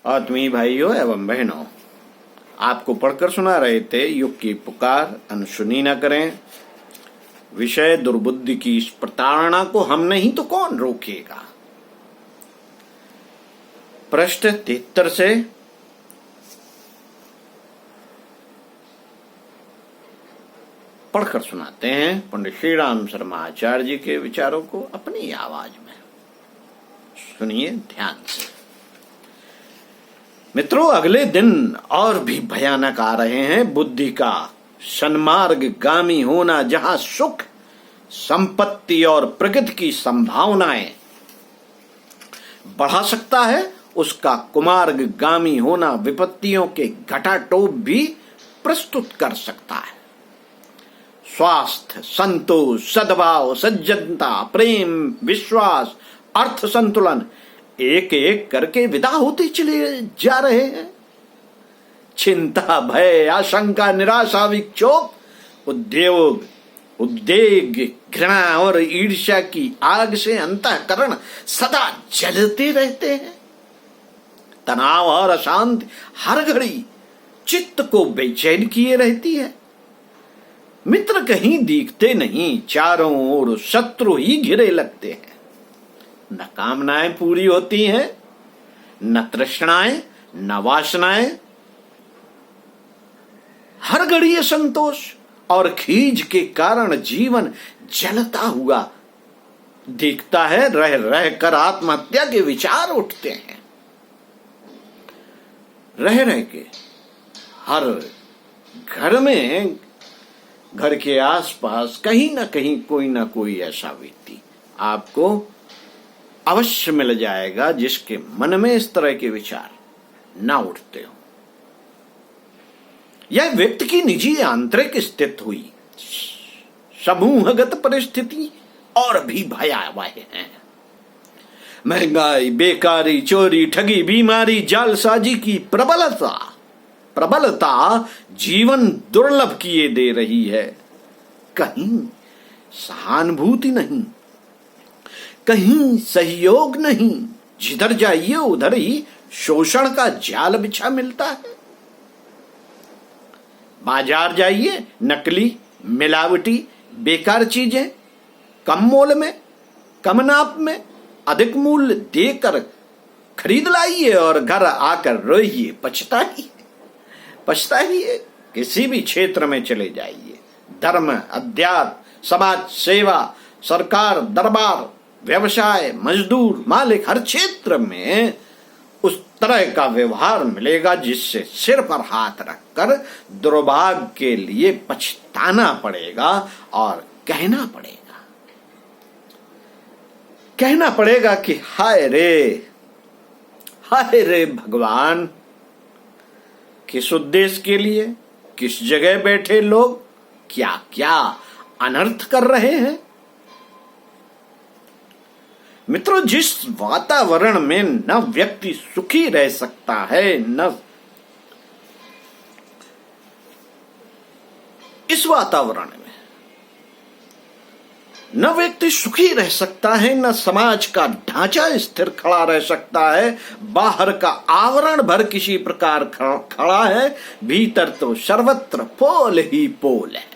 आत्मीय भाइयों एवं बहनों, आपको पढ़कर सुना रहे थे युग की पुकार, अनसुनी न करें। विषय दुर्बुद्धि की इस प्रताड़ना को हम नहीं तो कौन रोकेगा। पृष्ठ 73 से पढ़कर सुनाते हैं पंडित श्री राम शर्मा आचार्य जी के विचारों को अपनी आवाज में। सुनिए ध्यान से। मित्रों, अगले दिन और भी भयानक आ रहे हैं। बुद्धि का सन्मार्ग गामी होना, जहां सुख, संपत्ति और प्रगति की संभावनाएं बढ़ा सकता है, उसका कुमार्ग गामी होना विपत्तियों के घटाटोप भी प्रस्तुत कर सकता है। स्वास्थ्य, संतोष, सद्भाव, सज्जनता, प्रेम, विश्वास, अर्थ संतुलन एक एक करके विदा होते चले जा रहे हैं। चिंता, भय, आशंका, निराशा, विक्षोभ, उद्वेग, घृणा और ईर्ष्या की आग से अंतःकरण सदा जलते रहते हैं। तनाव और अशांति हर घड़ी चित्त को बेचैन किए रहती है। मित्र कहीं दिखते नहीं, चारों ओर शत्रु ही घिरे लगते हैं। न कामनाएं पूरी होती हैं, न तृष्णाएं, न वासनाएं। हर घड़ी संतोष और खीज के कारण जीवन जलता हुआ दिखता है। रह रह कर आत्महत्या के विचार उठते हैं। रह रह के हर घर में, घर के आसपास कहीं ना कहीं कोई ना कोई ऐसा व्यक्ति आपको अवश्य मिल जाएगा जिसके मन में इस तरह के विचार ना उठते हो। यह व्यक्ति की निजी आंतरिक स्थिति हुई समूहगत परिस्थिति और भी भयावह है। महंगाई, बेकारी, चोरी, ठगी, बीमारी, जालसाजी की प्रबलता जीवन दुर्लभ किए दे रही है। कहीं सहानुभूति नहीं, कहीं सहयोग नहीं। जिधर जाइए उधर ही शोषण का जाल बिछा मिलता है। बाजार जाइए, नकली, मिलावटी, बेकार चीजें कम मोल में, कम नाप में, अधिक मूल्य देकर खरीद लाइए और घर आकर रोइए, पछताइए। किसी भी क्षेत्र में चले जाइए, धर्म, अध्यात्म, समाज सेवा, सरकार, दरबार, व्यवसाय, मजदूर, मालिक, हर क्षेत्र में उस तरह का व्यवहार मिलेगा जिससे सिर पर हाथ रखकर दुर्भाग्य के लिए पछताना पड़ेगा और कहना पड़ेगा कि हाय रे भगवान, किस उद्देश्य के लिए, किस जगह बैठे लोग क्या क्या अनर्थ कर रहे हैं। मित्रों, जिस वातावरण में न व्यक्ति सुखी रह सकता है, न इस वातावरण में न व्यक्ति सुखी रह सकता है, न समाज का ढांचा स्थिर खड़ा रह सकता है। बाहर का आवरण भर किसी प्रकार खड़ा है, भीतर तो सर्वत्र पोल ही पोल है।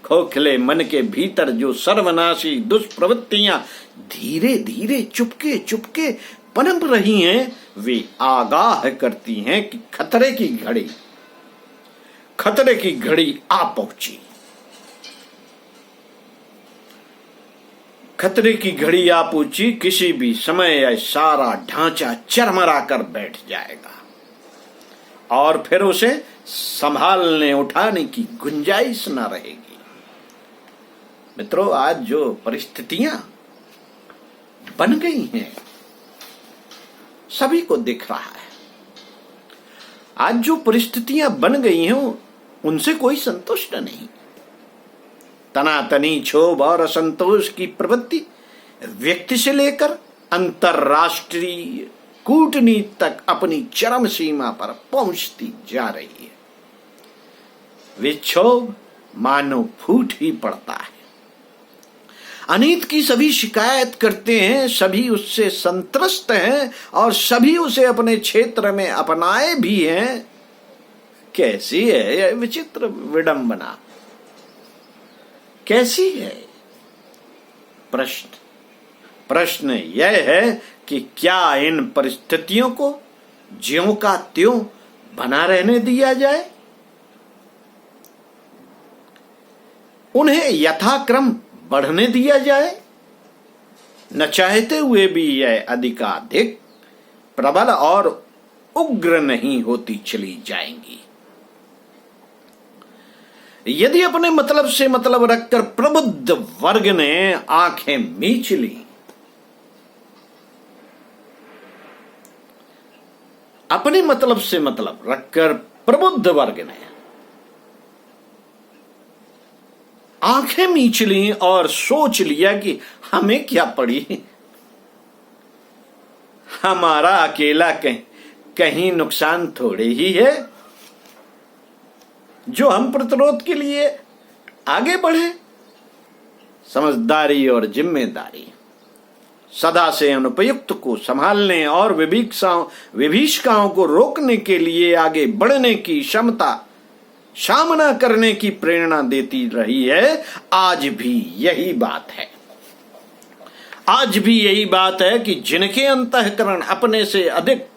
खोखले मन के भीतर जो सर्वनाशी दुष्प्रवृत्तियां धीरे धीरे चुपके पनप रही हैं, वे आगाह करती हैं कि खतरे की घड़ी आ पहुंची। खतरे की घड़ी आ पहुंची। किसी भी समय यह सारा ढांचा चरमरा कर बैठ जाएगा और फिर उसे संभालने उठाने की गुंजाइश न रहेगी। मित्रों, आज जो परिस्थितियां बन गई हैं सभी को दिख रहा है। आज जो परिस्थितियां बन गई हैं उनसे कोई संतुष्ट नहीं। तनातनी, क्षोभ और असंतोष की प्रवृत्ति व्यक्ति से लेकर अंतरराष्ट्रीय कूटनीति तक अपनी चरम सीमा पर पहुंचती जा रही है। विक्षोभ मानो फूट ही पड़ता है। अनीत की सभी शिकायत करते हैं, सभी उससे संतुष्ट हैं और सभी उसे अपने क्षेत्र में अपनाए भी हैं। कैसी है यह विचित्र विडंबना, कैसी है? प्रश्न यह है कि क्या इन परिस्थितियों को ज्यों का त्यों बना रहने दिया जाए, उन्हें यथाक्रम बढ़ने दिया जाए, न चाहते हुए भी यह अधिकाधिक प्रबल और उग्र नहीं होती चली जाएंगी? यदि अपने मतलब से मतलब रखकर प्रबुद्ध वर्ग ने आंखें मीच ली, अपने मतलब से मतलब रखकर प्रबुद्ध वर्ग ने आंखें मीच ली और सोच लिया कि हमें क्या पड़ी, हमारा अकेला कहीं नुकसान थोड़े ही है जो हम प्रतिरोध के लिए आगे बढ़े। समझदारी और जिम्मेदारी, सदा से अनुपयुक्त को संभालने और विभीषिकाओं को रोकने के लिए आगे बढ़ने की क्षमता, सामना करने की प्रेरणा देती रही है। आज भी यही बात है, आज भी यही बात है कि जिनके अंतःकरण अपने से अधिक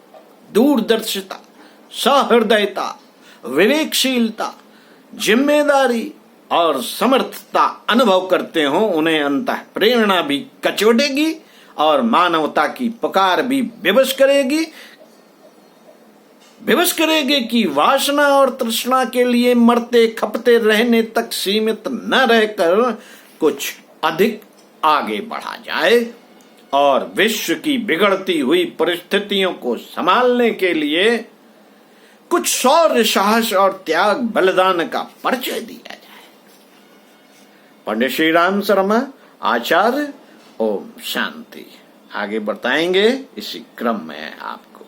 दूरदर्शिता, सहृदयता, विवेकशीलता, जिम्मेदारी और समर्थता अनुभव करते हो, उन्हें अंतः प्रेरणा भी कचोटेगी और मानवता की पुकार भी विवश करेगी कि वासना और तृष्णा के लिए मरते खपते रहने तक सीमित न रहकर कुछ अधिक आगे बढ़ा जाए और विश्व की बिगड़ती हुई परिस्थितियों को संभालने के लिए कुछ शौर्य, साहस और त्याग बलिदान का परिचय दिया जाए। पंडित श्री राम शर्मा आचार्य। ओम शांति। आगे बताएंगे इसी क्रम में आपको।